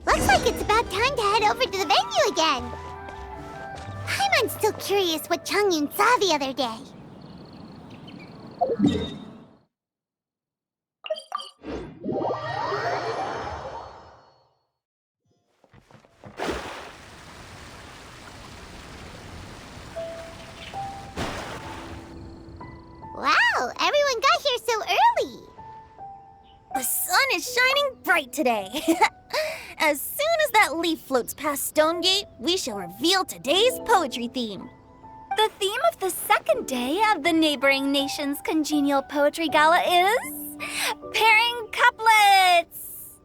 Looks like it's about time to head over to the venue again. I'm still curious what Changyun saw the other day. Wow, everyone got here so early. The sun is shining bright today. As soon as that leaf floats past Stonegate, we shall reveal today's poetry theme. The theme of the second day of the neighboring nation's congenial poetry gala is pairing couplets.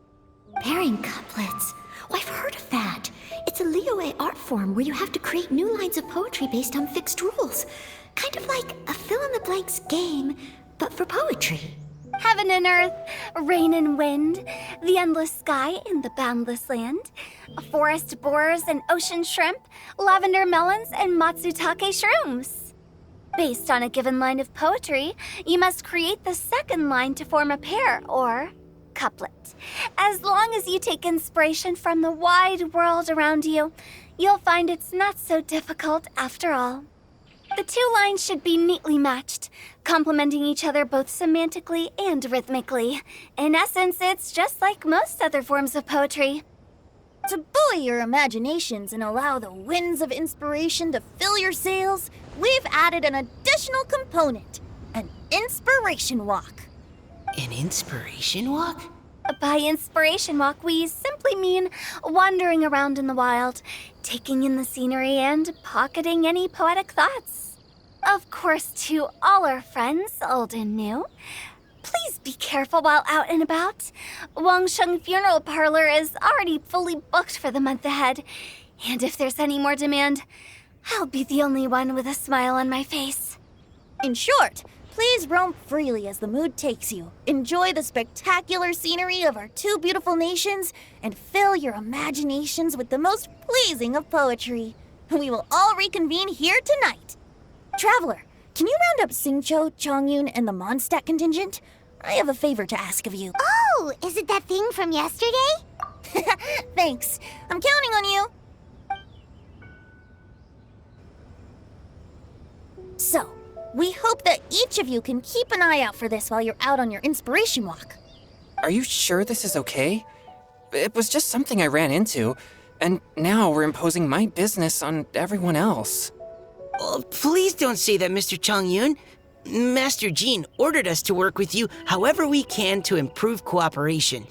Pairing couplets? Oh, I've heard of that. It's a Liyue art form where you have to create new lines of poetry based on fixed rules. Kind of like a fill-in-the-blanks game, but for poetry. Heaven and earth, rain and wind, the endless sky and the boundless land, forest borers and ocean shrimp, lavender melons and matsutake shrooms. Based on a given line of poetry, you must create the second line to form a pair, or couplet. As long as you take inspiration from the wide world around you, you'll find it's not so difficult after all. The two lines should be neatly matched, complementing each other both semantically and rhythmically. In essence, it's just like most other forms of poetry. To buoy your imaginations and allow the winds of inspiration to fill your sails, we've added an additional component, an inspiration walk. An inspiration walk? By inspiration walk, we simply mean wandering around in the wild, taking in the scenery and pocketing any poetic thoughts. Of course, to all our friends, old and new, please be careful while out and about. Wangsheng Funeral Parlor is already fully booked for the month ahead, and if there's any more demand, I'll be the only one with a smile on my face. In short, please roam freely as the mood takes you. Enjoy the spectacular scenery of our two beautiful nations and fill your imaginations with the most pleasing of poetry. We will all reconvene here tonight. Traveler, can you round up Xingqiu, Changyun, and the Mondstadt contingent? I have a favor to ask of you. Oh, is it that thing from yesterday? Thanks. I'm counting on you. So, we hope that each of you can keep an eye out for this while you're out on your inspiration walk. Are you sure this is okay? It was just something I ran into, and now we're imposing my business on everyone else. Oh, please don't say that, Mr. Changyun. Master Jean ordered us to work with you however we can to improve cooperation.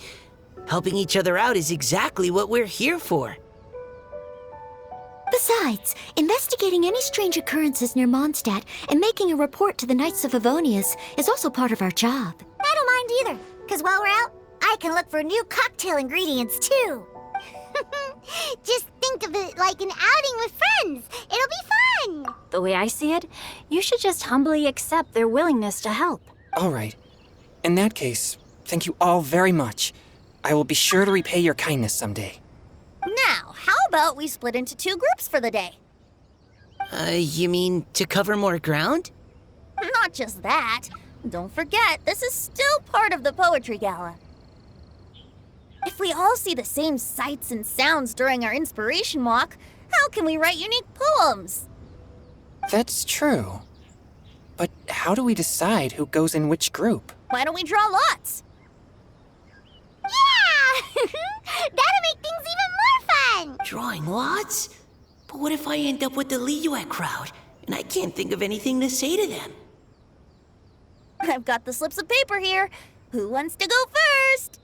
Helping each other out is exactly what we're here for. Besides, investigating any strange occurrences near Mondstadt and making a report to the Knights of Avonius is also part of our job. I don't mind either, because while we're out, I can look for new cocktail ingredients too. Just think of it like an outing with friends. It'll be fun. The way I see it, you should just humbly accept their willingness to help. All right. In that case, thank you all very much. I will be sure to repay your kindness someday. Now, how about we split into two groups for the day? You mean to cover more ground? Not just that. Don't forget, this is still part of the Poetry Gala. If we all see the same sights and sounds during our inspiration walk, how can we write unique poems? That's true. But how do we decide who goes in which group? Why don't we draw lots? Yeah! That'll make things even more fun. Drawing lots? But what if I end up with the Liyue crowd, and I can't think of anything to say to them? I've got the slips of paper here. Who wants to go first?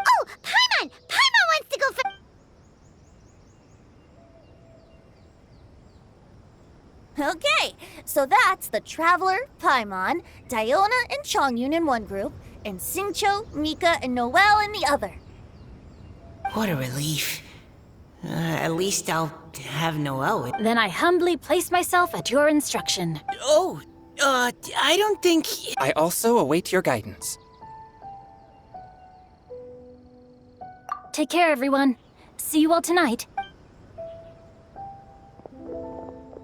Oh, Paimon! Paimon wants to go first. Okay, so that's the Traveler, Paimon, Diona, and Changyun in one group, and Xingqiu, Mika, and Noelle in the other. What a relief. At least I'll have Noelle with. Then I humbly place myself at your instruction. Oh, I don't think... I also await your guidance. Take care, everyone. See you all tonight.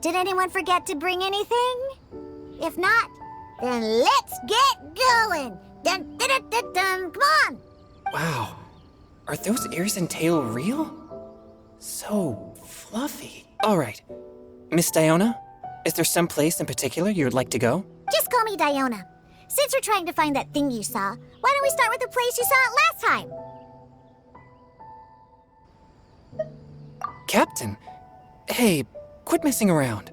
Did anyone forget to bring anything? If not, then let's get going. Dun, dun, dun, dun, dun. Come on. Wow. Are those ears and tail real? So fluffy. All right. Miss Diona, is there some place in particular you would like to go? Just call me Diona. Since we're trying to find that thing you saw, why don't we start with the place you saw it last time? Captain, hey, quit messing around.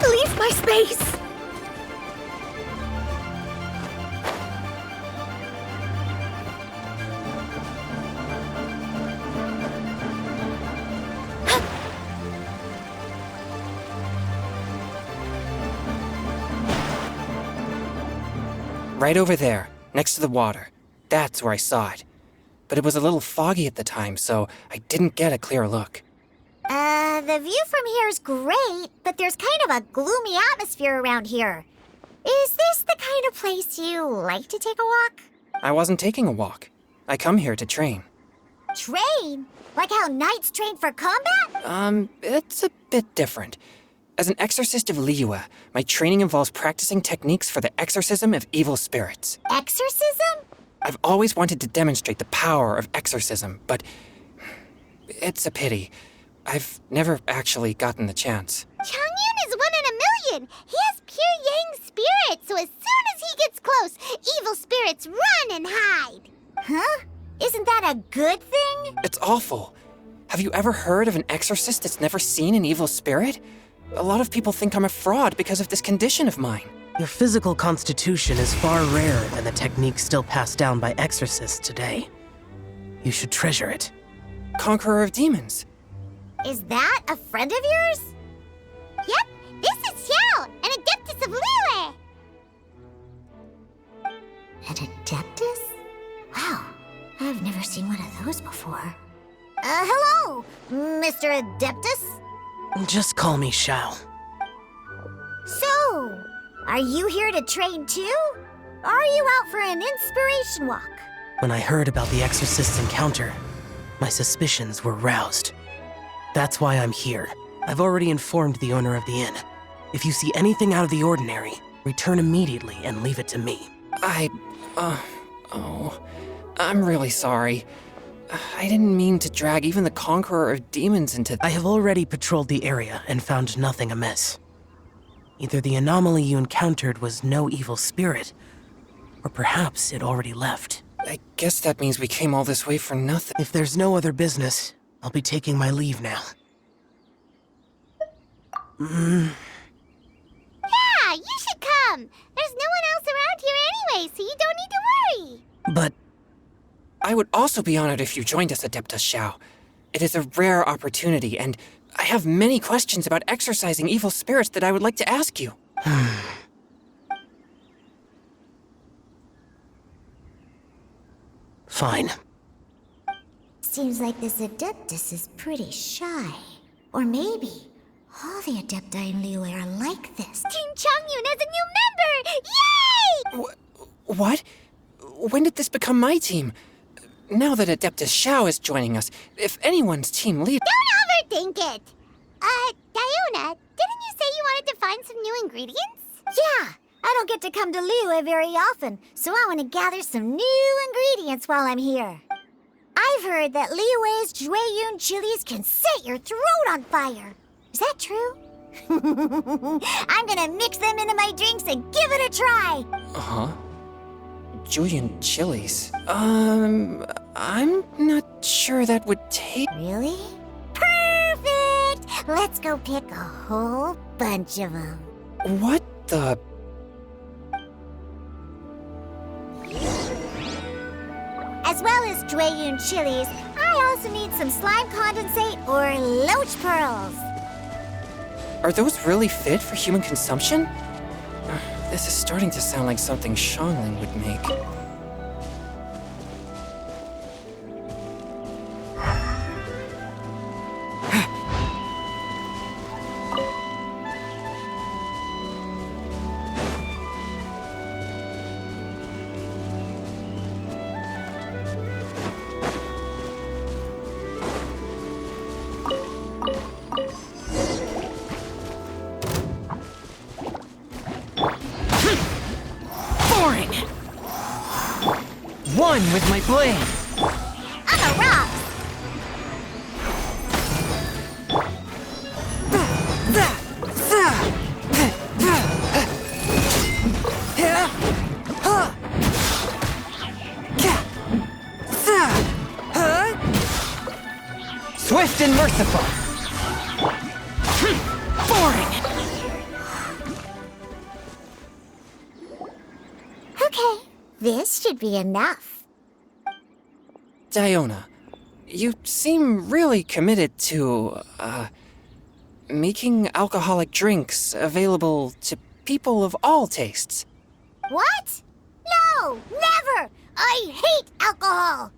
Leave my space! Right over there, next to the water. That's where I saw it. But it was a little foggy at the time, so I didn't get a clear look. The view from here is great, but there's kind of a gloomy atmosphere around here. Is this the kind of place you like to take a walk? I wasn't taking a walk. I come here to train. Train? Like how knights train for combat? It's a bit different. As an exorcist of Liyue, my training involves practicing techniques for the exorcism of evil spirits. Exorcism? I've always wanted to demonstrate the power of exorcism, but it's a pity. I've never actually gotten the chance. Changyun is 1 in a million. He has pure yang spirit, so as soon as he gets close, evil spirits run and hide. Huh? Isn't that a good thing? It's awful. Have you ever heard of an exorcist that's never seen an evil spirit? A lot of people think I'm a fraud because of this condition of mine. Your physical constitution is far rarer than the techniques still passed down by exorcists today. You should treasure it. Conqueror of demons. Is that a friend of yours? Yep, this is Xiao, an adeptus of Liyue. An adeptus? Wow, I've never seen one of those before. Hello, Mr. Adeptus? Just call me Xiao. So, are you here to train too? Or are you out for an inspiration walk? When I heard about the exorcist's encounter, my suspicions were roused. That's why I'm here. I've already informed the owner of the inn. If you see anything out of the ordinary, return immediately and leave it to me. I'm really sorry. I didn't mean to drag even the Conqueror of Demons into... I have already patrolled the area and found nothing amiss. Either the anomaly you encountered was no evil spirit, or perhaps it already left. I guess that means we came all this way for nothing. If there's no other business, I'll be taking my leave now. Yeah, you should come. There's no one else around here anyway, so you don't need to worry. But I would also be honored if you joined us, Adeptus Xiao. It is a rare opportunity, and I have many questions about exorcising evil spirits that I would like to ask you. Fine. Seems like this Adeptus is pretty shy. Or maybe all the Adepti in Liyue are like this. Team Changyun has a new member! Yay! What? When did this become my team? Now that Adeptus Xiao is joining us, if anyone's team lead... Don't overthink it! Diona, didn't you say you wanted to find some new ingredients? Yeah, I don't get to come to Liyue very often, so I want to gather some new ingredients while I'm here. I've heard that Liyue's Jueyun chilies can set your throat on fire. Is that true? I'm gonna mix them into my drinks and give it a try. Uh-huh. Julian chilies. I'm not sure that would take... Really? Perfect! Let's go pick a whole bunch of them. What the... As well as Jueyun chilies, I also need some slime condensate or loach pearls. Are those really fit for human consumption? This is starting to sound like something Xiangling would make. One with my blade! On the rocks! Swift and merciful! Boring! Okay, this should be enough. Diona, you seem really committed to, making alcoholic drinks available to people of all tastes. What? No, never! I hate alcohol!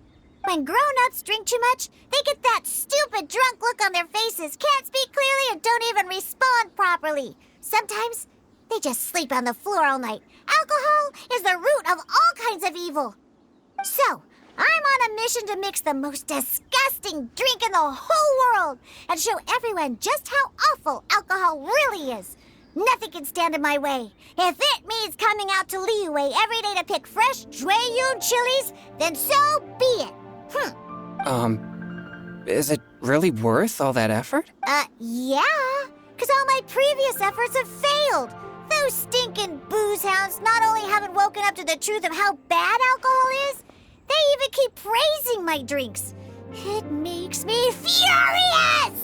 When grown-ups drink too much, they get that stupid drunk look on their faces, can't speak clearly, and don't even respond properly. Sometimes, they just sleep on the floor all night. Alcohol is the root of all kinds of evil. So, I'm on a mission to mix the most disgusting drink in the whole world and show everyone just how awful alcohol really is. Nothing can stand in my way. If it means coming out to Liyue every day to pick fresh Jueyun chilies, then so be it. Is it really worth all that effort? Yeah, because all my previous efforts have failed. Those stinking booze hounds not only haven't woken up to the truth of how bad alcohol is, they even keep praising my drinks. It makes me furious!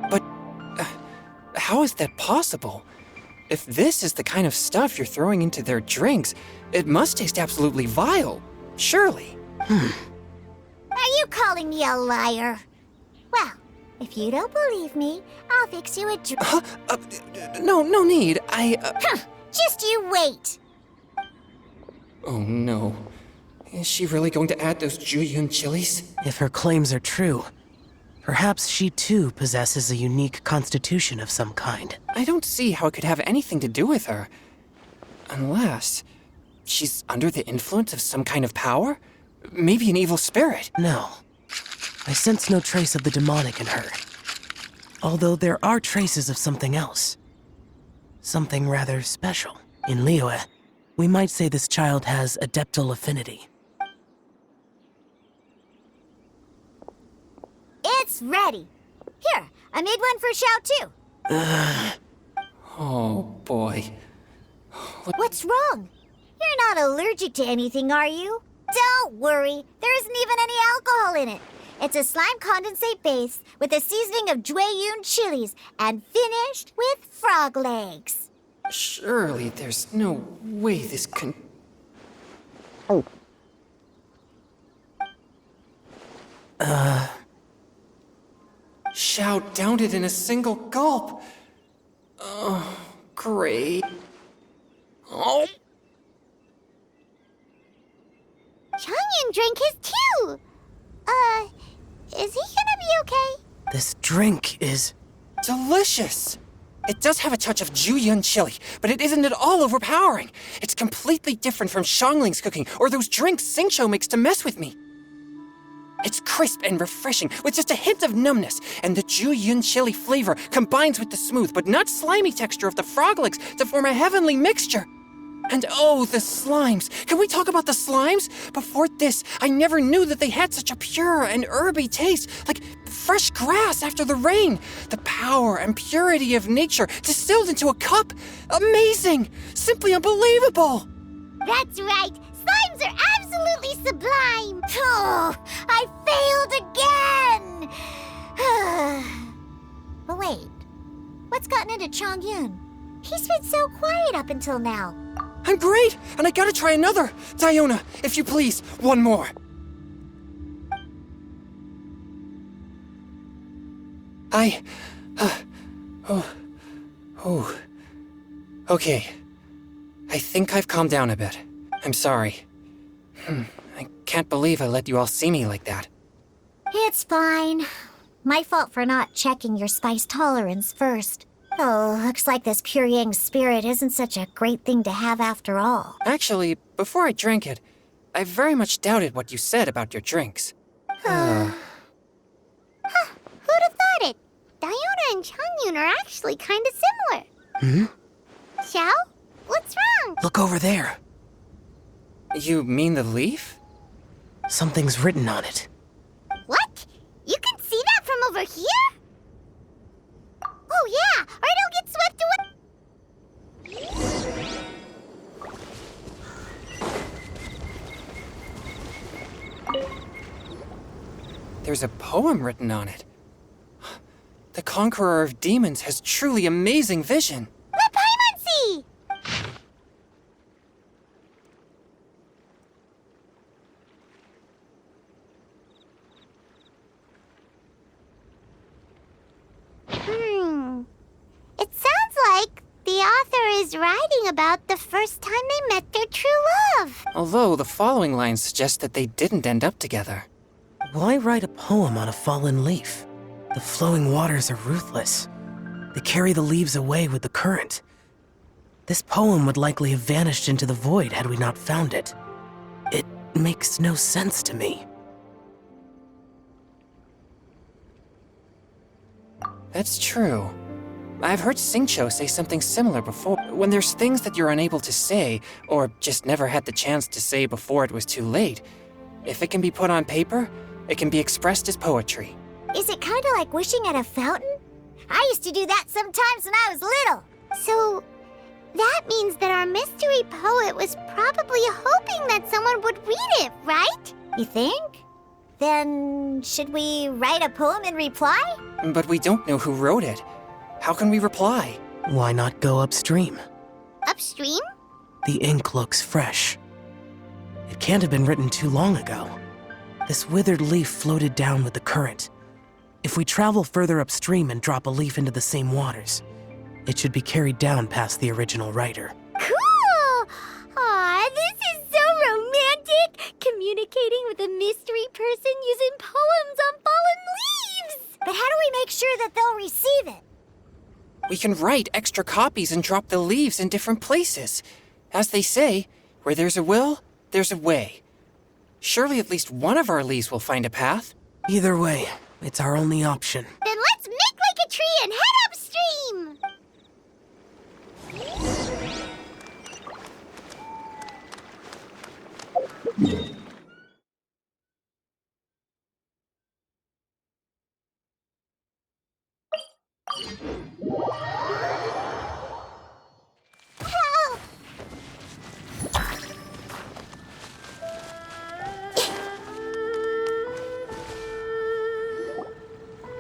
But how is that possible? If this is the kind of stuff you're throwing into their drinks, it must taste absolutely vile, surely. Are you calling me a liar? Well, if you don't believe me, I'll fix you a drink. No need. Just you wait. Oh no. Is she really going to add those Jueyun chilies? If her claims are true, perhaps she too possesses a unique constitution of some kind. I don't see how it could have anything to do with her. Unless she's under the influence of some kind of power? Maybe an evil spirit. No. I sense no trace of the demonic in her. Although there are traces of something else. Something rather special. In Liyue, we might say this child has adeptal affinity. It's ready. Here, I made one for Xiao too. Oh boy. What's wrong? You're not allergic to anything, are you? Don't worry, there isn't even any alcohol in it. It's a slime condensate base with a seasoning of Jueyun chilies and finished with frog legs. Surely there's no way this can... Xiao downed it in a single gulp. Oh, great. Oh. Changyun drank his too. Is he gonna be okay? This drink is... Delicious! It does have a touch of Jueyun chili, but it isn't at all overpowering. It's completely different from Xiangling's cooking or those drinks Xingqiu makes to mess with me. It's crisp and refreshing, with just a hint of numbness, and the Jueyun chili flavor combines with the smooth but not slimy texture of the frog legs to form a heavenly mixture. And oh, the slimes! Can we talk about the slimes? Before this, I never knew that they had such a pure and herby taste, like fresh grass after the rain. The power and purity of nature distilled into a cup. Amazing! Simply unbelievable! That's right. Slimes are absolutely sublime. Oh, I failed again. But wait, what's gotten into Changyun? He's been so quiet up until now. I'm great, and I gotta try another. Diona, if you please, one more. Okay. I think I've calmed down a bit. I'm sorry. I can't believe I let you all see me like that. It's fine. My fault for not checking your spice tolerance first. Oh, looks like this pure yang spirit isn't such a great thing to have after all. Actually, before I drank it, I very much doubted what you said about your drinks. Who'd have thought it? Diona and Changyun are actually kind of similar. Xiao? What's wrong? Look over there. You mean the leaf? Something's written on it. What? You can see that from over here? Oh yeah, or it'll get swept away. There's a poem written on it. The Conqueror of Demons has truly amazing vision. Let Paimon see! It sounds like the author is writing about the first time they met their true love. Although the following lines suggest that they didn't end up together. Why write a poem on a fallen leaf? The flowing waters are ruthless. They carry the leaves away with the current. This poem would likely have vanished into the void had we not found it. It makes no sense to me. That's true. I've heard Xingqiu say something similar before. When there's things that you're unable to say, or just never had the chance to say before it was too late, if it can be put on paper, it can be expressed as poetry. Is it kind of like wishing at a fountain? I used to do that sometimes when I was little. So, that means that our mystery poet was probably hoping that someone would read it, right? You think? Then, should we write a poem in reply? But we don't know who wrote it. How can we reply? Why not go upstream? Upstream? The ink looks fresh. It can't have been written too long ago. This withered leaf floated down with the current. If we travel further upstream and drop a leaf into the same waters, it should be carried down past the original writer. Cool! Aw, this is so romantic! Communicating with a mystery person using poems on fallen leaves! But how do we make sure that they'll receive it? We can write extra copies and drop the leaves in different places. As they say, where there's a will, there's a way. Surely at least one of our leaves will find a path. Either way, it's our only option. Then let's make like a tree and head upstream! Help!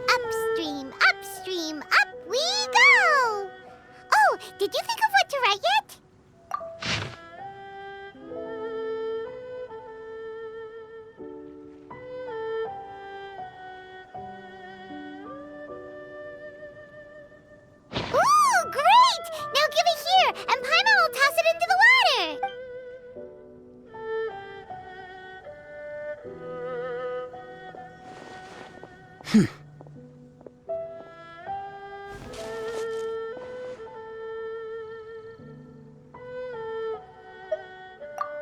Upstream, upstream, up we go! Oh, did you think of what to write yet? Ooh, great! Now give it here, and Paimon will toss it into the water!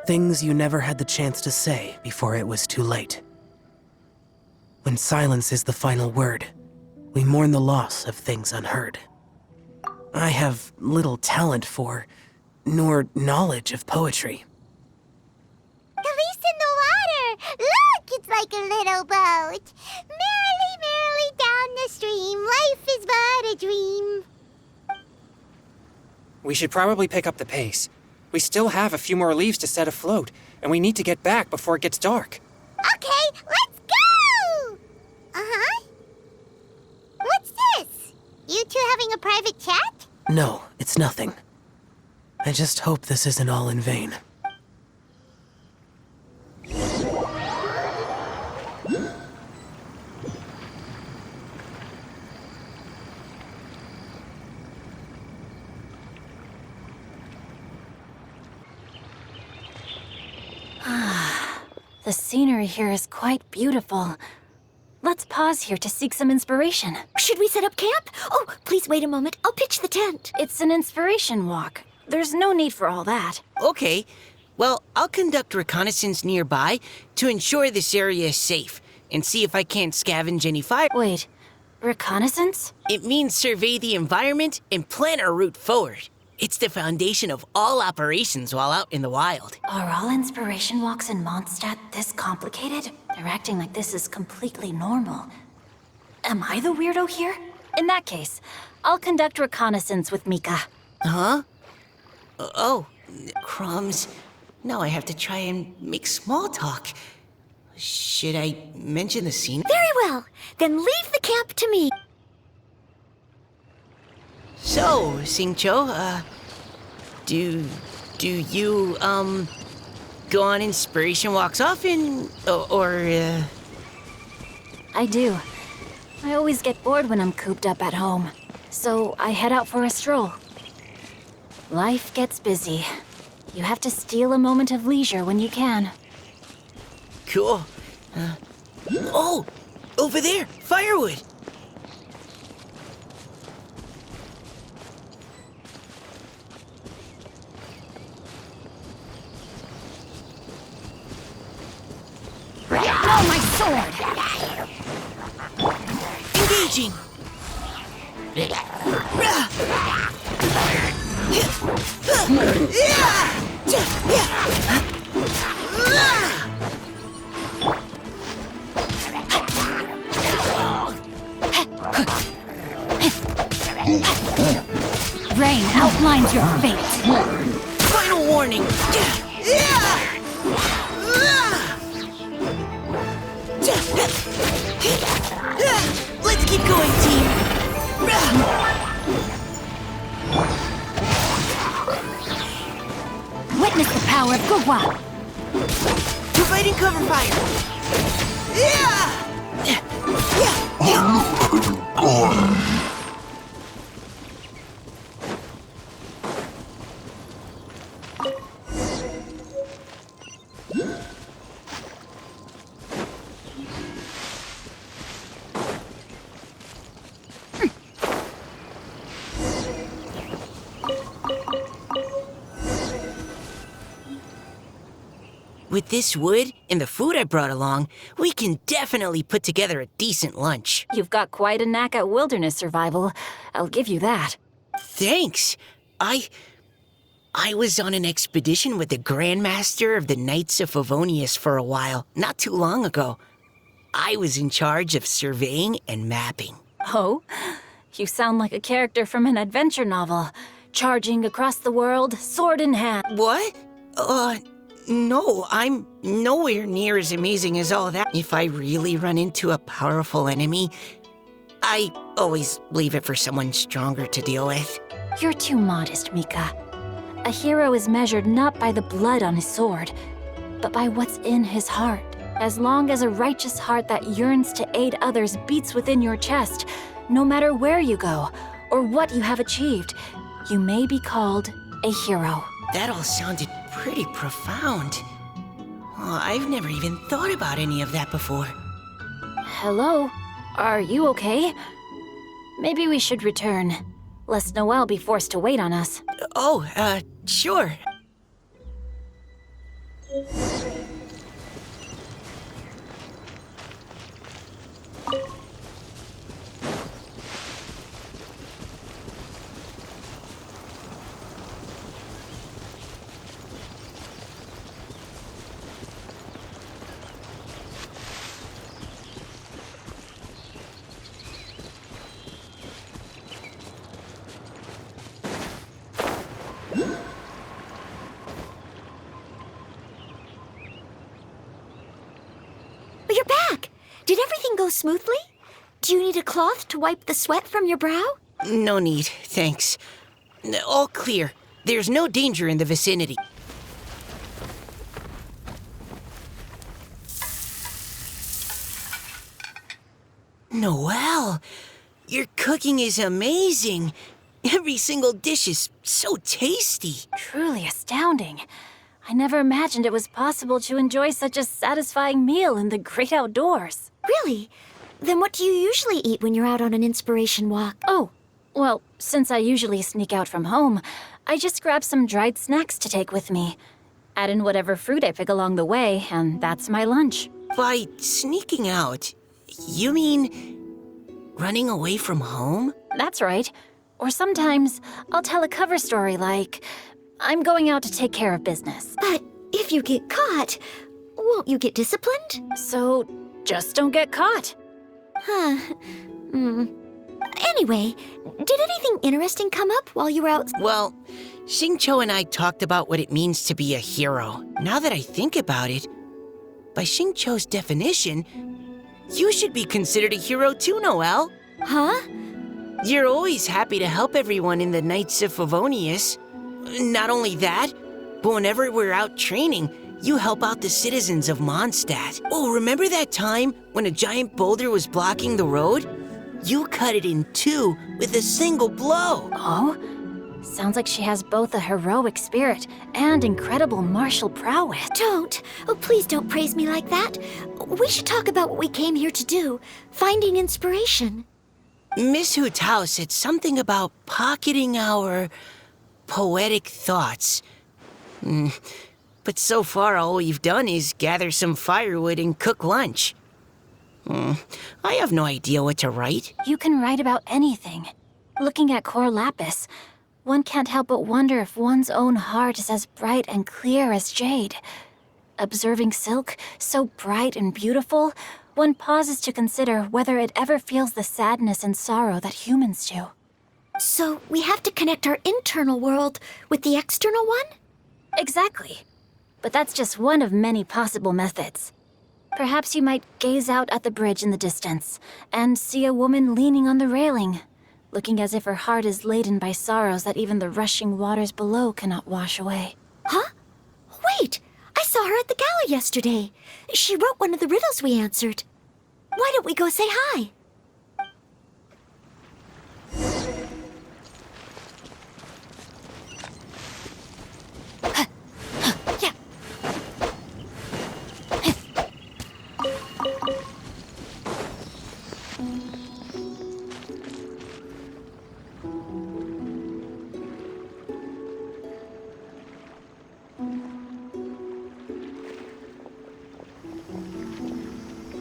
Things you never had the chance to say before it was too late. When silence is the final word, we mourn the loss of things unheard. I have little talent for, nor knowledge of poetry. The leaf's in the water! Look, it's like a little boat! Merrily, merrily down the stream, life is but a dream. We should probably pick up the pace. We still have a few more leaves to set afloat, and we need to get back before it gets dark. Okay, let's go! Uh-huh. What's this? You two having a private chat? No, it's nothing. I just hope this isn't all in vain. The scenery here is quite beautiful. Let's pause here to seek some inspiration. Should we set up camp? Oh, please wait a moment. I'll pitch the tent. It's an inspiration walk. There's no need for all that. Okay. Well, I'll conduct reconnaissance nearby to ensure this area is safe and see if I can't scavenge any fire. Wait, reconnaissance? It means survey the environment and plan our route forward. It's the foundation of all operations while out in the wild. Are all inspiration walks in Mondstadt this complicated? They're acting like this is completely normal. Am I the weirdo here? In that case, I'll conduct reconnaissance with Mika. Huh? Oh, crumbs. Now I have to try and make small talk. Should I mention the scene? Very well. Then leave the camp to me. So, Singcho, do you, go on inspiration walks often, or I do. I always get bored when I'm cooped up at home, so I head out for a stroll. Life gets busy. You have to steal a moment of leisure when you can. Cool. Oh, over there, firewood. Oh, my sword! Engaging. Rain outlines your fate. Final warning. Let's keep going, team. Witness the power of Gugwa. Providing cover fire. With this wood and the food I brought along, we can definitely put together a decent lunch. You've got quite a knack at wilderness survival. I'll give you that. Thanks. I was on an expedition with the Grandmaster of the Knights of Favonius for a while, not too long ago. I was in charge of surveying and mapping. Oh? You sound like a character from an adventure novel. Charging across the world, sword in hand. What? No, I'm nowhere near as amazing as all that. If I really run into a powerful enemy, I always leave it for someone stronger to deal with. You're too modest, Mika. A hero is measured not by the blood on his sword, but by what's in his heart. As long as a righteous heart that yearns to aid others beats within your chest, no matter where you go or what you have achieved, you may be called a hero. That all sounded pretty profound. Oh, I've never even thought about any of that before. Hello? Are you okay? Maybe we should return, lest Noelle be forced to wait on us. Sure. You're back. Did everything go smoothly? Do you need a cloth to wipe the sweat from your brow? No need, thanks. All clear. There's no danger in the vicinity. Noelle, your cooking is amazing. Every single dish is so tasty. Truly astounding. I never imagined it was possible to enjoy such a satisfying meal in the great outdoors. Really? Then what do you usually eat when you're out on an inspiration walk? Oh, well, since I usually sneak out from home, I just grab some dried snacks to take with me. Add in whatever fruit I pick along the way, and that's my lunch. By sneaking out, you mean running away from home? That's right. Or sometimes I'll tell a cover story like, I'm going out to take care of business. But if you get caught, won't you get disciplined? So just don't get caught. Huh. Anyway, did anything interesting come up while you were out? Well, Xingqiu and I talked about what it means to be a hero. Now that I think about it, by Xingqiu's definition, you should be considered a hero too, Noelle. Huh? You're always happy to help everyone in the Knights of Favonius. Not only that, but whenever we're out training, you help out the citizens of Mondstadt. Oh, remember that time when a giant boulder was blocking the road? You cut it in two with a single blow. Oh? Sounds like she has both a heroic spirit and incredible martial prowess. Don't. Oh, please don't praise me like that. We should talk about what we came here to do. Finding inspiration. Miss Hu Tao said something about pocketing our poetic thoughts. But so far, all we've done is gather some firewood and cook lunch. I have no idea what to write. You can write about anything. Looking at Cor Lapis, one can't help but wonder if one's own heart is as bright and clear as jade. Observing silk, so bright and beautiful, one pauses to consider whether it ever feels the sadness and sorrow that humans do. So we have to connect our internal world with the external one? Exactly. But that's just one of many possible methods. Perhaps you might gaze out at the bridge in the distance and see a woman leaning on the railing, looking as if her heart is laden by sorrows that even the rushing waters below cannot wash away. Huh? Wait! I saw her at the gala yesterday. She wrote one of the riddles we answered. Why don't we go say hi?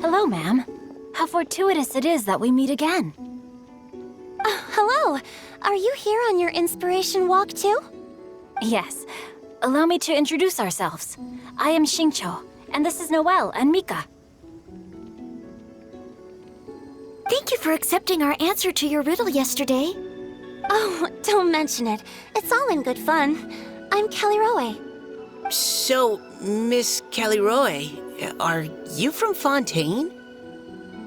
Hello, ma'am. How fortuitous it is that we meet again. Hello. Are you here on your inspiration walk too? Yes. Allow me to introduce ourselves. I am Xingqiu, and this is Noelle and Mika. Thank you for accepting our answer to your riddle yesterday. Oh, don't mention it. It's all in good fun. I'm Kelly Roe. So, Miss Caliroe, are you from Fontaine?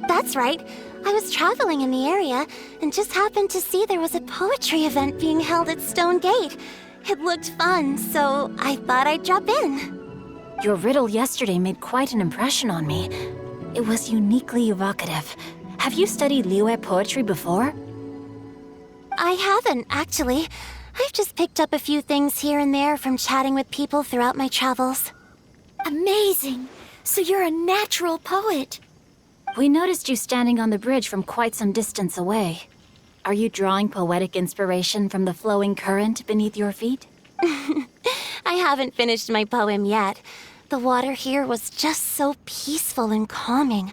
That's right. I was traveling in the area and just happened to see there was a poetry event being held at Stone Gate. It looked fun, so I thought I'd drop in. Your riddle yesterday made quite an impression on me. It was uniquely evocative. Have you studied Liyue poetry before? I haven't, actually. I've just picked up a few things here and there from chatting with people throughout my travels. Amazing! So you're a natural poet. We noticed you standing on the bridge from quite some distance away. Are you drawing poetic inspiration from the flowing current beneath your feet? I haven't finished my poem yet. The water here was just so peaceful and calming.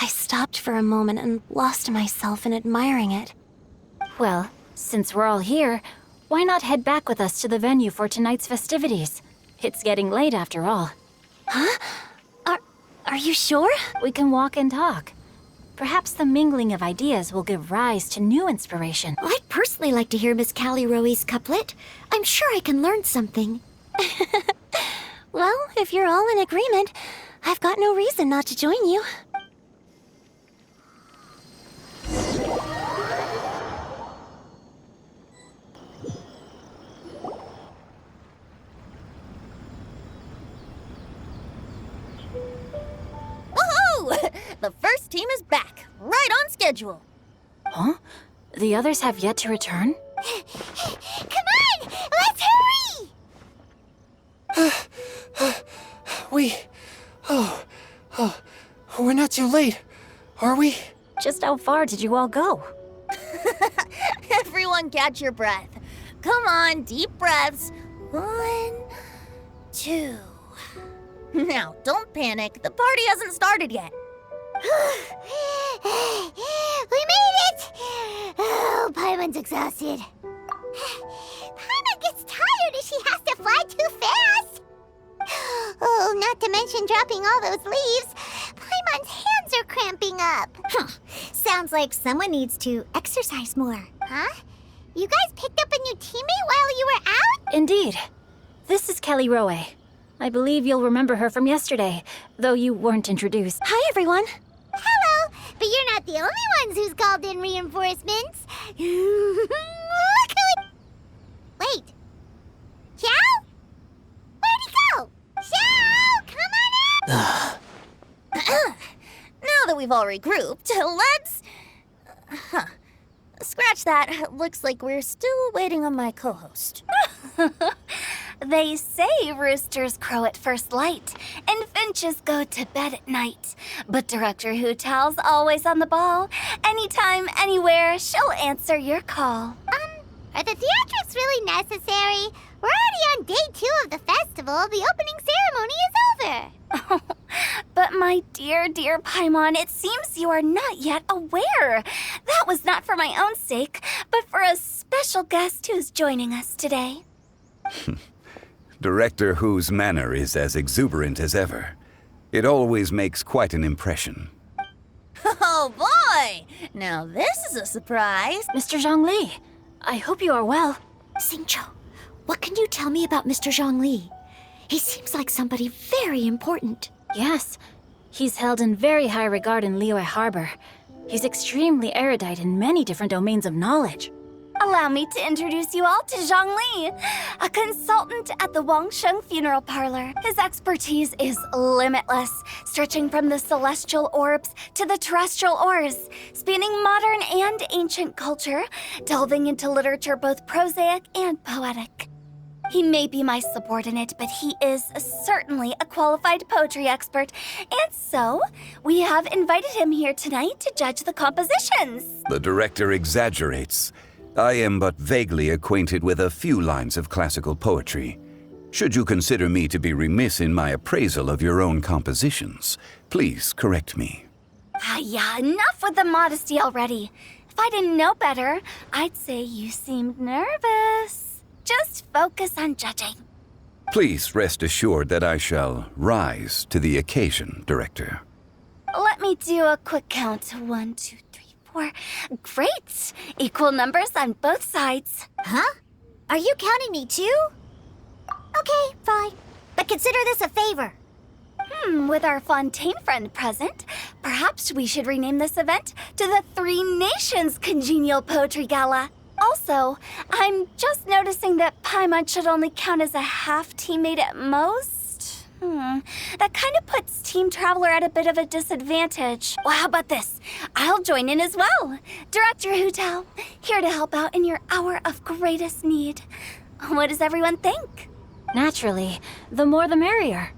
I stopped for a moment and lost myself in admiring it. Well, since we're all here, why not head back with us to the venue for tonight's festivities? It's getting late after all. Huh? Are you sure? We can walk and talk. Perhaps the mingling of ideas will give rise to new inspiration. I'd personally like to hear Miss Callie Roe's couplet. I'm sure I can learn something. Well, if you're all in agreement, I've got no reason not to join you. Woohoo! The first team is back, right on schedule. Huh? The others have yet to return? Come on! Let's hurry! too late, are we? Just how far did you all go? Everyone catch your breath. Come on, deep breaths. 1, 2. Now, don't panic. The party hasn't started yet. We made it! Oh, Paimon's exhausted. Paimon gets tired if she has to fly too fast. Oh, not to mention dropping all those leaves. Paimon's hands are cramping up. Sounds like someone needs to exercise more. Huh? You guys picked up a new teammate while you were out? Indeed. This is Kelly Rowe. I believe you'll remember her from yesterday, though you weren't introduced. Hi, everyone. Hello, but you're not the only ones who's called in reinforcements. Look who it... Wait. Xiao? Where'd he go? Xiao, come on out! Now that we've all regrouped, let's... Scratch that. Looks like we're still waiting on my co-host. They say roosters crow at first light, and finches go to bed at night. But Director Hootal's always on the ball. Anytime, anywhere, she'll answer your call. Are the theatrics really necessary? We're already on day 2 of the festival. The opening ceremony is over. But my dear, dear Paimon, it seems you are not yet aware. That was not for my own sake, but for a special guest who's joining us today. Director Who's manner is as exuberant as ever. It always makes quite an impression. Oh boy! Now this is a surprise. Mr. Zhongli, I hope you are well. Xingqiu, what can you tell me about Mr. Zhongli? He seems like somebody very important. Yes, he's held in very high regard in Liyue Harbor. He's extremely erudite in many different domains of knowledge. Allow me to introduce you all to Zhang Li, a consultant at the Wangsheng Funeral Parlor. His expertise is limitless, stretching from the celestial orbs to the terrestrial ores, spanning modern and ancient culture, delving into literature both prosaic and poetic. He may be my subordinate, but he is certainly a qualified poetry expert, and so we have invited him here tonight to judge the compositions. The director exaggerates. I am but vaguely acquainted with a few lines of classical poetry. Should you consider me to be remiss in my appraisal of your own compositions, please correct me. Yeah, enough with the modesty already. If I didn't know better, I'd say you seemed nervous. Just focus on judging. Please rest assured that I shall rise to the occasion, Director. Let me do a quick count. 1, 2, 3, 4. Great! Equal numbers on both sides. Huh? Are you counting me too? Okay, fine. But consider this a favor. With our Fontaine friend present, perhaps we should rename this event to the Three Nations Congenial Poetry Gala. Also, I'm just noticing that Paimon should only count as a half teammate at most. That kind of puts Team Traveler at a bit of a disadvantage. Well, how about this? I'll join in as well. Director Hootal, here to help out in your hour of greatest need. What does everyone think? Naturally, the more the merrier.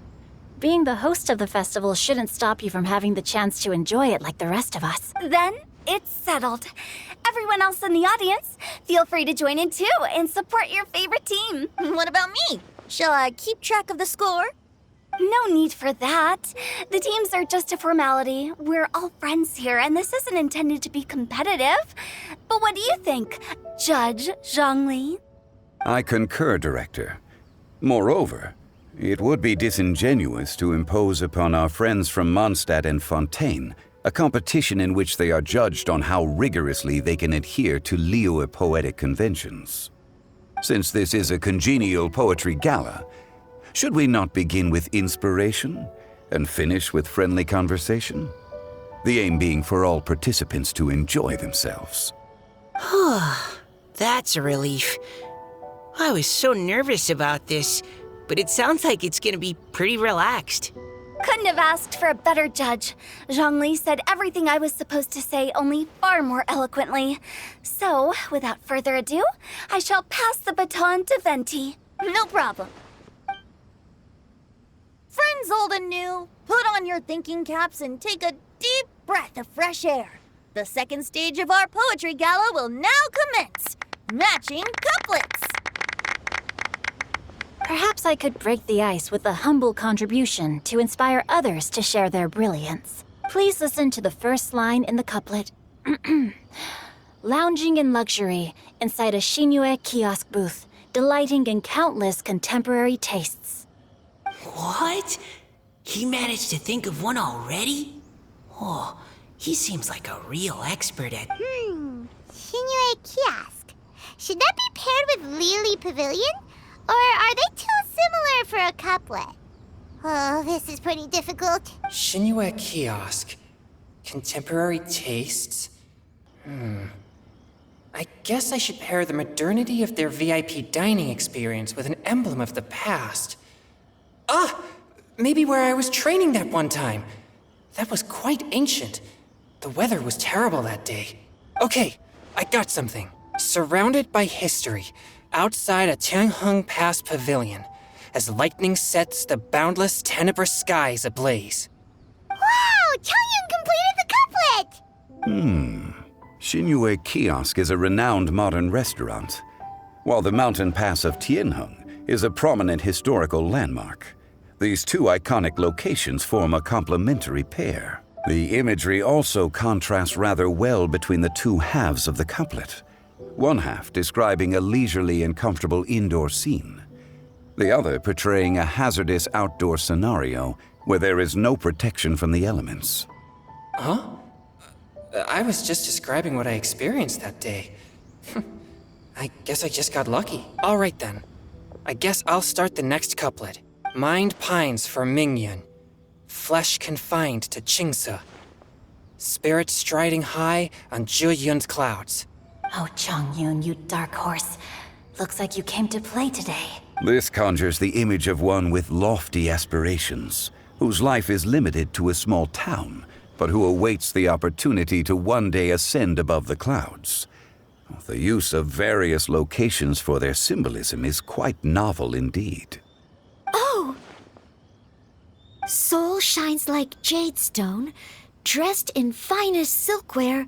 Being the host of the festival shouldn't stop you from having the chance to enjoy it like the rest of us. Then, it's settled. Everyone else in the audience, feel free to join in too and support your favorite team. What about me? Shall I keep track of the score? No need for that. The teams are just a formality. We're all friends here, and this isn't intended to be competitive. But what do you think, Judge Zhongli? I concur, Director. Moreover, it would be disingenuous to impose upon our friends from Mondstadt and Fontaine a competition in which they are judged on how rigorously they can adhere to Liyue poetic conventions. Since this is a congenial poetry gala, should we not begin with inspiration and finish with friendly conversation? The aim being for all participants to enjoy themselves. That's a relief. I was so nervous about this, but it sounds like it's gonna be pretty relaxed. Couldn't have asked for a better judge. Zhongli said everything I was supposed to say, only far more eloquently. So, without further ado, I shall pass the baton to Venti. No problem. Friends old and new, put on your thinking caps and take a deep breath of fresh air. The second stage of our poetry gala will now commence. Matching couplets. Perhaps I could break the ice with a humble contribution to inspire others to share their brilliance. Please listen to the first line in the couplet. Lounging in luxury inside a Shinue kiosk booth, delighting in countless contemporary tastes. What? He managed to think of one already? Oh, he seems like a real expert at... Shinue Kiosk. Should that be paired with Lily Pavilion? Or are they too similar for a couplet? Oh, this is pretty difficult. Shinue Kiosk. Contemporary tastes? I guess I should pair the modernity of their VIP dining experience with an emblem of the past. Ah! Maybe where I was training that one time. That was quite ancient. The weather was terrible that day. Okay, I got something. Surrounded by history, outside a Tianheng Pass pavilion, as lightning sets the boundless tenebrous skies ablaze. Wow! Changyun completed the couplet! Shinue Kiosk is a renowned modern restaurant, while the mountain pass of Tianheng is a prominent historical landmark. These two iconic locations form a complementary pair. The imagery also contrasts rather well between the two halves of the couplet. One half describing a leisurely and comfortable indoor scene, the other portraying a hazardous outdoor scenario where there is no protection from the elements. Huh? I was just describing what I experienced that day. I guess I just got lucky. All right then. I guess I'll start the next couplet. Mind pines for Mingyun, flesh confined to Qingse, spirit striding high on Zheyun's clouds. Oh, Changyun, you dark horse. Looks like you came to play today. This conjures the image of one with lofty aspirations, whose life is limited to a small town, but who awaits the opportunity to one day ascend above the clouds. The use of various locations for their symbolism is quite novel indeed. Oh! Soul shines like jadestone, dressed in finest silkware.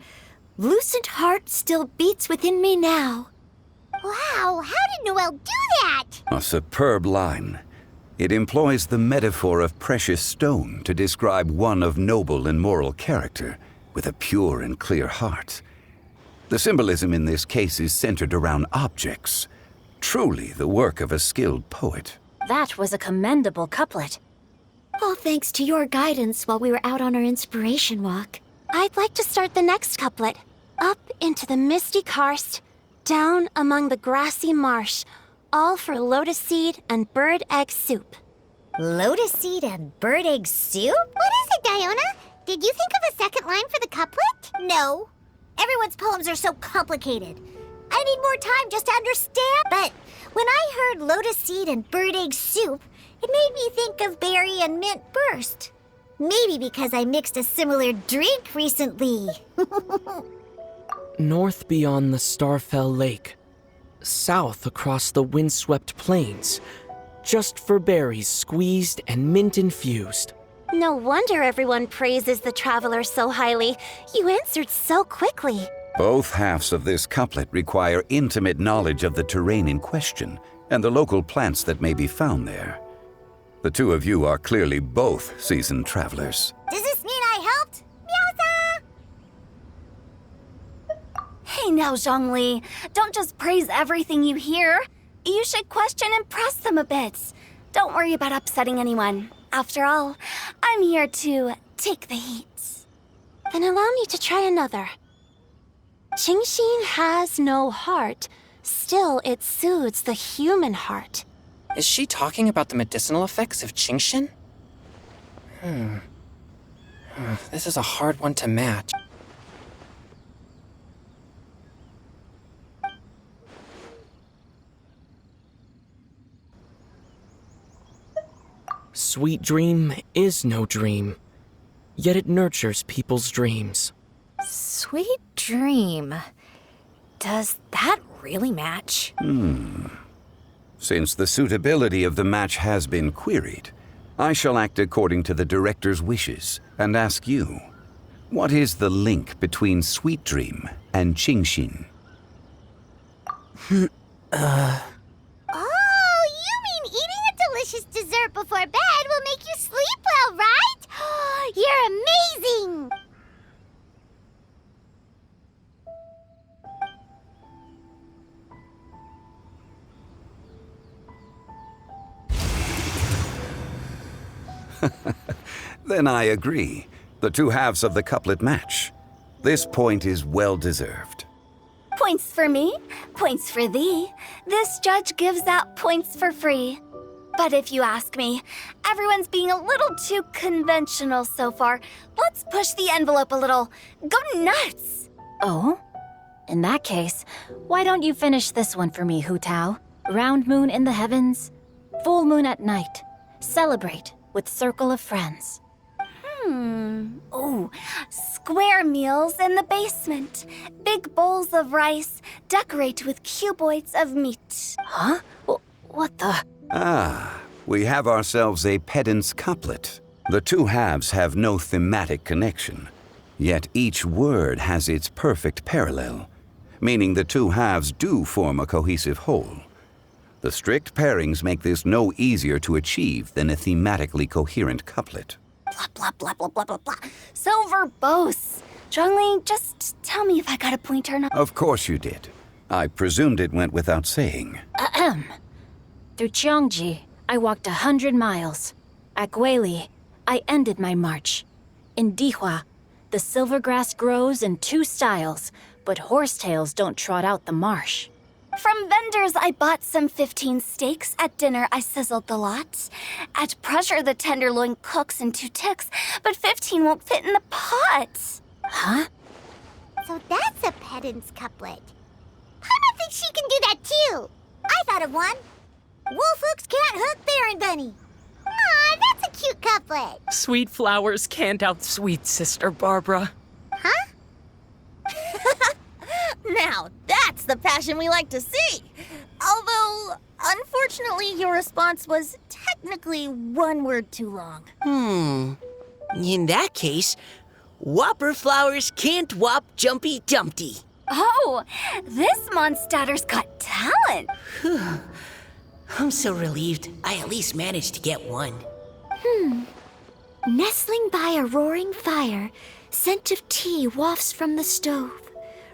Lucent heart still beats within me now. Wow, how did Noel do that? A superb line. It employs the metaphor of precious stone to describe one of noble and moral character, with a pure and clear heart. The symbolism in this case is centered around objects, truly the work of a skilled poet. That was a commendable couplet. All thanks to your guidance while we were out on our inspiration walk. I'd like to start the next couplet. Up into the misty karst, down among the grassy marsh, all for lotus seed and bird egg soup. Lotus seed and bird egg soup? What is it, Diona? Did you think of a second line for the couplet? No. Everyone's poems are so complicated. I need more time just to understand. But when I heard lotus seed and bird egg soup, it made me think of berry and mint burst. Maybe because I mixed a similar drink recently. North beyond the Starfell Lake, south across the windswept plains, just for berries squeezed and mint infused. No wonder everyone praises the traveler so highly. You answered so quickly. Both halves of this couplet require intimate knowledge of the terrain in question and the local plants that may be found there. The two of you are clearly both seasoned travelers. Does this mean I helped? Meowsa! Hey now, Zhongli. Don't just praise everything you hear. You should question and press them a bit. Don't worry about upsetting anyone. After all, I'm here to take the heat. Then allow me to try another. Qingxin has no heart. Still, it soothes the human heart. Is she talking about the medicinal effects of Qingxin? This is a hard one to match. Sweet dream is no dream, yet it nurtures people's dreams. Sweet dream. Does that really match? Since the suitability of the match has been queried, I shall act according to the director's wishes and ask you, What is the link between Sweet Dream and Genshin? Oh, you mean eating a delicious dessert before bed will make you sleep well, right? You're amazing! Then I agree. The two halves of the couplet match. This point is well deserved. Points for me, points for thee. This judge gives out points for free. But if you ask me, everyone's being a little too conventional so far. Let's push the envelope a little. Go nuts! Oh? In that case, why don't you finish this one for me, Hu Tao? Round moon in the heavens, full moon at night. Celebrate with circle of friends. Oh, square meals in the basement. Big bowls of rice. Decorate with cuboids of meat. Huh? What the? Ah, we have ourselves a pedant's couplet. The two halves have no thematic connection, yet each word has its perfect parallel, meaning the two halves do form a cohesive whole. The strict pairings make this no easier to achieve than a thematically coherent couplet. Blah, blah, blah, blah, blah, blah, blah. So verbose. Zhongli, just tell me if I got a point or not. Of course you did. I presumed it went without saying. Ahem. Through Cheongji, I walked 100 miles. At Guili, I ended my march. In Dihua, the silver grass grows in 2 styles, but horsetails don't trot out the marsh. From vendors, I bought some 15 steaks. At dinner, I sizzled the lot. At pressure, the tenderloin cooks in 2 ticks, but 15 won't fit in the pot. Huh? So that's a pedant's couplet. Paimon thinks she can do that too. I thought of one. Wolf hooks can't hook Baron Bunny. Aw, that's a cute couplet. Sweet flowers can't outsweet Sister Barbara. Huh? Now, that's the passion we like to see. Although, unfortunately, your response was technically 1 word too long. In that case, Whopper flowers can't whop Jumpy Dumpty. Oh, this Mondstadter's got talent. I'm so relieved I at least managed to get one. Nestling by a roaring fire, scent of tea wafts from the stove,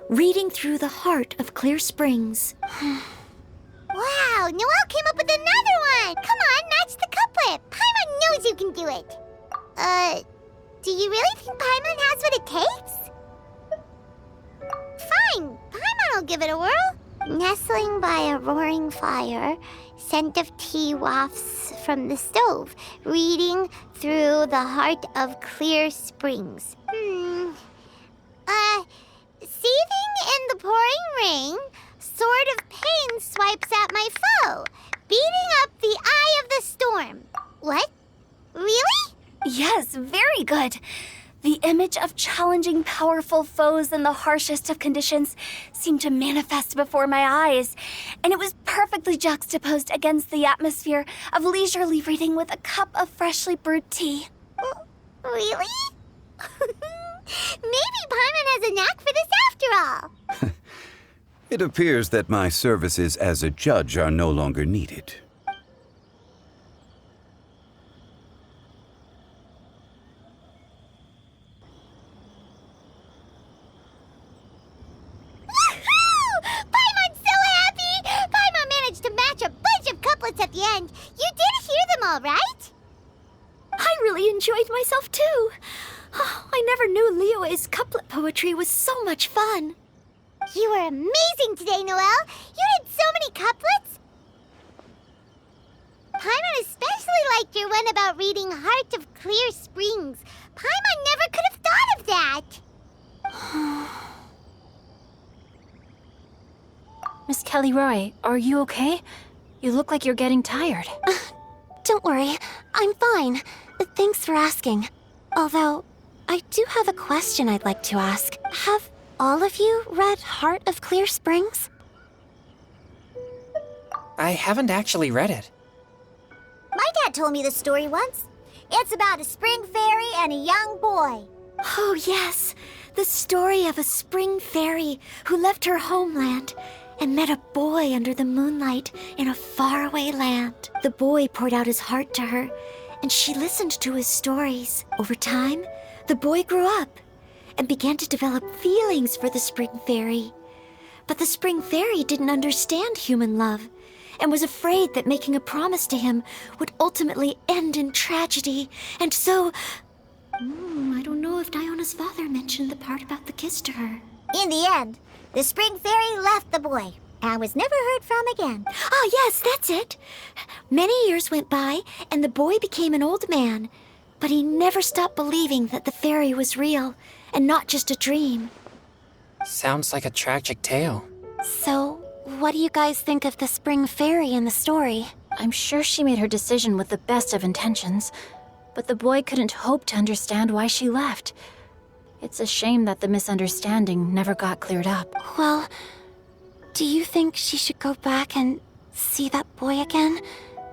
reading through the heart of clear springs. Wow, Noelle came up with another one. Come on, match the couplet. Paimon knows you can do it. Do you really think Paimon has what it takes? Fine, Paimon will give it a whirl. Nestling by a roaring fire, scent of tea wafts from the stove, reading through the heart of clear springs. Seething in the pouring rain, sword of pain swipes at my foe, beating up the eye of the storm. What? Really? Yes, very good. The image of challenging powerful foes in the harshest of conditions seemed to manifest before my eyes, and it was perfectly juxtaposed against the atmosphere of leisurely reading with a cup of freshly brewed tea. Really? Maybe Paimon has a knack for this after all. It appears that my services as a judge are no longer needed. Paimon's so happy! Paimon managed to match a bunch of couplets at the end. You did hear them all, right? I really enjoyed myself too. I never knew Liyue's couplet poetry was so much fun. You were amazing today, Noelle. You did so many couplets. Paimon especially liked your one about reading Heart of Clear Springs. Paimon never could have thought of that. Miss Kelly Roy, are you okay? You look like you're getting tired. Don't worry, I'm fine. Thanks for asking. Although, I do have a question I'd like to ask. Have all of you read Heart of Clear Springs? I haven't actually read it. My dad told me this story once. It's about a spring fairy and a young boy. Oh, yes. The story of a spring fairy who left her homeland and met a boy under the moonlight in a faraway land. The boy poured out his heart to her, and she listened to his stories. Over time, the boy grew up and began to develop feelings for the spring fairy. But the spring fairy didn't understand human love and was afraid that making a promise to him would ultimately end in tragedy. And so, I don't know if Diona's father mentioned the part about the kiss to her. In the end, the spring fairy left the boy and was never heard from again. Ah, yes, that's it. Many years went by, and the boy became an old man. But he never stopped believing that the fairy was real and not just a dream. Sounds like a tragic tale. So, what do you guys think of the spring fairy in the story? I'm sure she made her decision with the best of intentions, but the boy couldn't hope to understand why she left. It's a shame that the misunderstanding never got cleared up. Well, do you think she should go back and see that boy again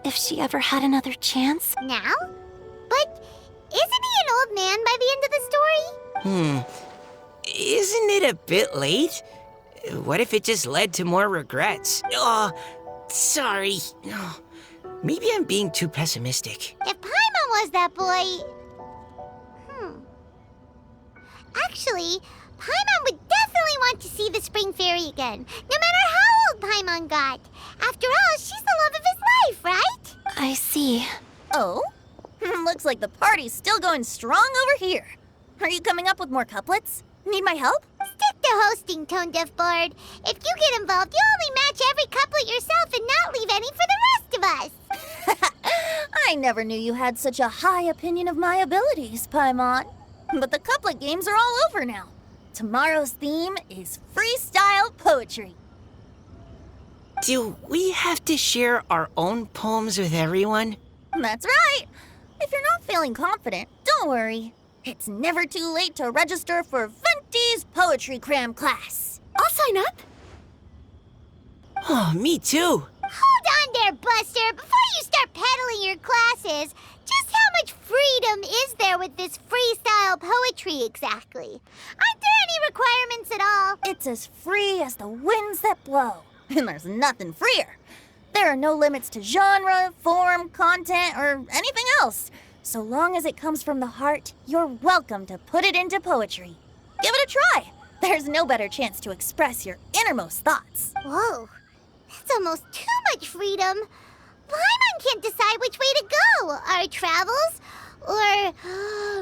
if she ever had another chance? Now? But isn't he an old man by the end of the story? Isn't it a bit late? What if it just led to more regrets? Oh, sorry. Oh, maybe I'm being too pessimistic. If Paimon was that boy... Actually, Paimon would definitely want to see the spring fairy again, no matter how old Paimon got. After all, she's the love of his life, right? I see. Oh? Looks like the party's still going strong over here. Are you coming up with more couplets? Need my help? Stick to hosting, Tone Deaf Bard. If you get involved, you'll only match every couplet yourself and not leave any for the rest of us. I never knew you had such a high opinion of my abilities, Paimon. But the couplet games are all over now. Tomorrow's theme is freestyle poetry. Do we have to share our own poems with everyone? That's right. If you're not feeling confident, don't worry. It's never too late to register for Venti's Poetry Cram class. I'll sign up. Oh, me too. Hold on there, Buster. Before you start peddling your classes, just how much freedom is there with this freestyle poetry exactly? Aren't there any requirements at all? It's as free as the winds that blow. And there's nothing freer. There are no limits to genre, form, content, or anything else. So long as it comes from the heart, you're welcome to put it into poetry. Give it a try. There's no better chance to express your innermost thoughts. Whoa, that's almost too much freedom. Paimon can't decide which way to go. Our travels, or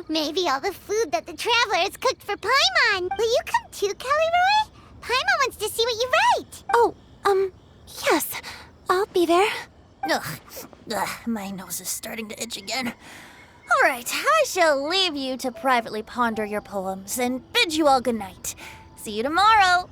maybe all the food that the travelers cooked for Paimon. Will you come too, Kelly Roy? Paimon wants to see what you write. Oh, yes. I'll be there. Ugh, my nose is starting to itch again. All right, I shall leave you to privately ponder your poems and bid you all good night. See you tomorrow.